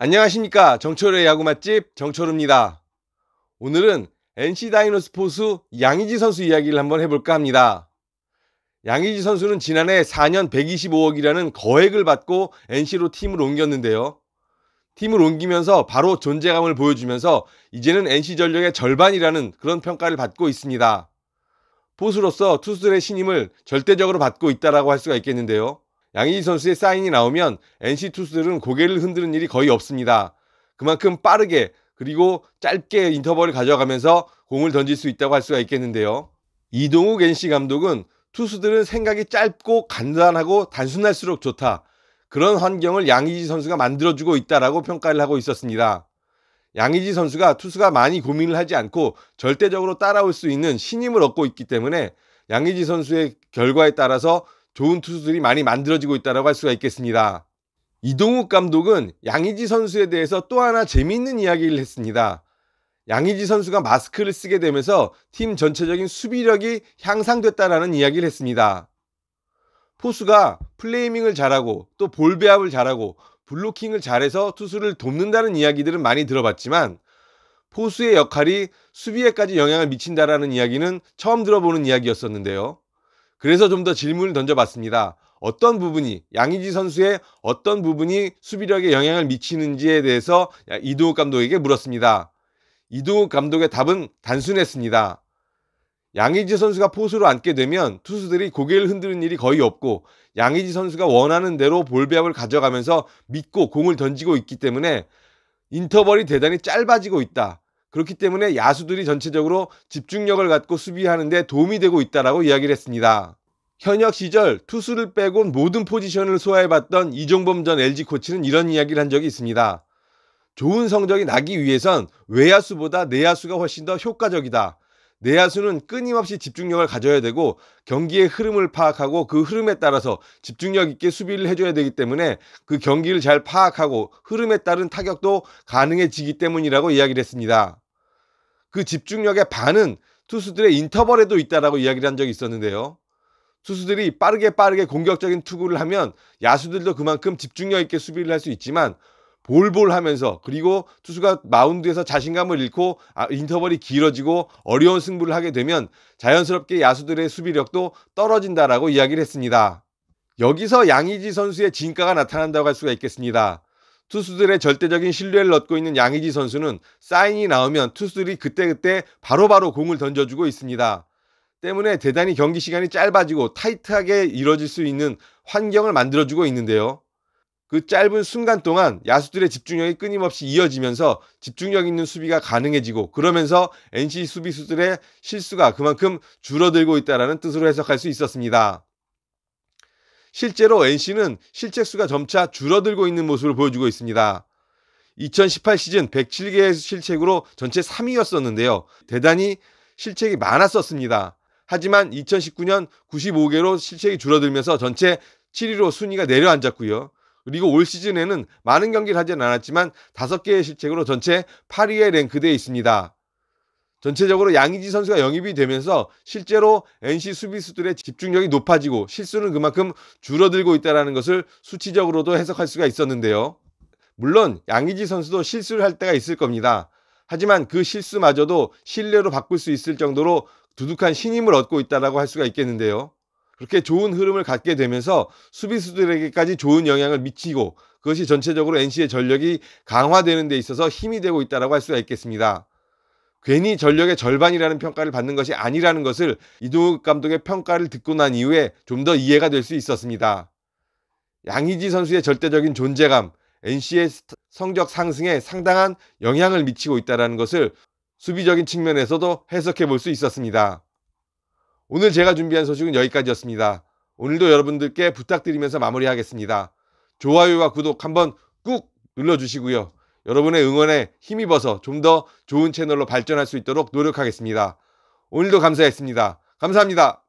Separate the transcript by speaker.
Speaker 1: 안녕하십니까. 정철의 야구 맛집 정철우입니다. 오늘은 NC 다이노스 포수 양의지 선수 이야기를 한번 해볼까 합니다. 양의지 선수는 지난해 4년 125억이라는 거액을 받고 NC로 팀을 옮겼는데요. 팀을 옮기면서 바로 존재감을 보여주면서 이제는 NC전력의 절반이라는 그런 평가를 받고 있습니다. 포수로서 투수들의 신임을 절대적으로 받고 있다고 할 수가 있겠는데요. 양의지 선수의 사인이 나오면 NC 투수들은 고개를 흔드는 일이 거의 없습니다. 그만큼 빠르게 그리고 짧게 인터벌을 가져가면서 공을 던질 수 있다고 할 수가 있겠는데요. 이동욱 NC 감독은 투수들은 생각이 짧고 간단하고 단순할수록 좋다. 그런 환경을 양의지 선수가 만들어주고 있다라고 평가를 하고 있었습니다. 양의지 선수가 투수가 많이 고민을 하지 않고 절대적으로 따라올 수 있는 신임을 얻고 있기 때문에 양의지 선수의 결과에 따라서 좋은 투수들이 많이 만들어지고 있다고 할 수가 있겠습니다. 이동욱 감독은 양의지 선수에 대해서 또 하나 재미있는 이야기를 했습니다. 양의지 선수가 마스크를 쓰게 되면서 팀 전체적인 수비력이 향상됐다라는 이야기를 했습니다. 포수가 플레이밍을 잘하고 또 볼 배합을 잘하고 블로킹을 잘해서 투수를 돕는다는 이야기들은 많이 들어봤지만 포수의 역할이 수비에까지 영향을 미친다라는 이야기는 처음 들어보는 이야기였었는데요. 그래서 좀 더 질문을 던져봤습니다. 어떤 부분이 양의지 선수의 어떤 부분이 수비력에 영향을 미치는지에 대해서 이동욱 감독에게 물었습니다. 이동욱 감독의 답은 단순했습니다. 양의지 선수가 포수로 앉게 되면 투수들이 고개를 흔드는 일이 거의 없고 양의지 선수가 원하는 대로 볼 배합을 가져가면서 믿고 공을 던지고 있기 때문에 인터벌이 대단히 짧아지고 있다. 그렇기 때문에 야수들이 전체적으로 집중력을 갖고 수비하는 데 도움이 되고 있다라고 이야기를 했습니다. 현역 시절 투수를 빼곤 모든 포지션을 소화해봤던 이종범 전 LG 코치는 이런 이야기를 한 적이 있습니다. 좋은 성적이 나기 위해선 외야수보다 내야수가 훨씬 더 효과적이다. 내야수는 끊임없이 집중력을 가져야 되고 경기의 흐름을 파악하고 그 흐름에 따라서 집중력 있게 수비를 해줘야 되기 때문에 그 경기를 잘 파악하고 흐름에 따른 타격도 가능해지기 때문이라고 이야기를 했습니다. 그 집중력의 반은 투수들의 인터벌에도 있다라고 이야기를 한 적이 있었는데요. 투수들이 빠르게 공격적인 투구를 하면 야수들도 그만큼 집중력 있게 수비를 할 수 있지만 볼볼하면서 그리고 투수가 마운드에서 자신감을 잃고 인터벌이 길어지고 어려운 승부를 하게 되면 자연스럽게 야수들의 수비력도 떨어진다라고 이야기를 했습니다. 여기서 양의지 선수의 진가가 나타난다고 할 수가 있겠습니다. 투수들의 절대적인 신뢰를 얻고 있는 양의지 선수는 사인이 나오면 투수들이 그때그때 바로바로 공을 던져주고 있습니다. 때문에 대단히 경기 시간이 짧아지고 타이트하게 이뤄질 수 있는 환경을 만들어주고 있는데요. 그 짧은 순간 동안 야수들의 집중력이 끊임없이 이어지면서 집중력 있는 수비가 가능해지고 그러면서 NC 수비수들의 실수가 그만큼 줄어들고 있다는 뜻으로 해석할 수 있었습니다. 실제로 NC는 실책수가 점차 줄어들고 있는 모습을 보여주고 있습니다. 2018 시즌 107개의 실책으로 전체 3위였었는데요. 대단히 실책이 많았었습니다. 하지만 2019년 95개로 실책이 줄어들면서 전체 7위로 순위가 내려앉았고요. 그리고 올 시즌에는 많은 경기를 하진 않았지만 5개의 실책으로 전체 8위에 랭크되어 있습니다. 전체적으로 양의지 선수가 영입이 되면서 실제로 NC 수비수들의 집중력이 높아지고 실수는 그만큼 줄어들고 있다는 것을 수치적으로도 해석할 수가 있었는데요. 물론 양의지 선수도 실수를 할 때가 있을 겁니다. 하지만 그 실수마저도 신뢰로 바꿀 수 있을 정도로 두둑한 신임을 얻고 있다고 할 수가 있겠는데요. 그렇게 좋은 흐름을 갖게 되면서 수비수들에게까지 좋은 영향을 미치고 그것이 전체적으로 NC의 전력이 강화되는 데 있어서 힘이 되고 있다고 할 수가 있겠습니다. 괜히 전력의 절반이라는 평가를 받는 것이 아니라는 것을 이동욱 감독의 평가를 듣고 난 이후에 좀 더 이해가 될 수 있었습니다. 양의지 선수의 절대적인 존재감, NC의 성적 상승에 상당한 영향을 미치고 있다는 것을 수비적인 측면에서도 해석해 볼 수 있었습니다. 오늘 제가 준비한 소식은 여기까지였습니다. 오늘도 여러분들께 부탁드리면서 마무리하겠습니다. 좋아요와 구독 한번 꾹 눌러주시고요. 여러분의 응원에 힘입어서 좀 더 좋은 채널로 발전할 수 있도록 노력하겠습니다. 오늘도 감사했습니다. 감사합니다.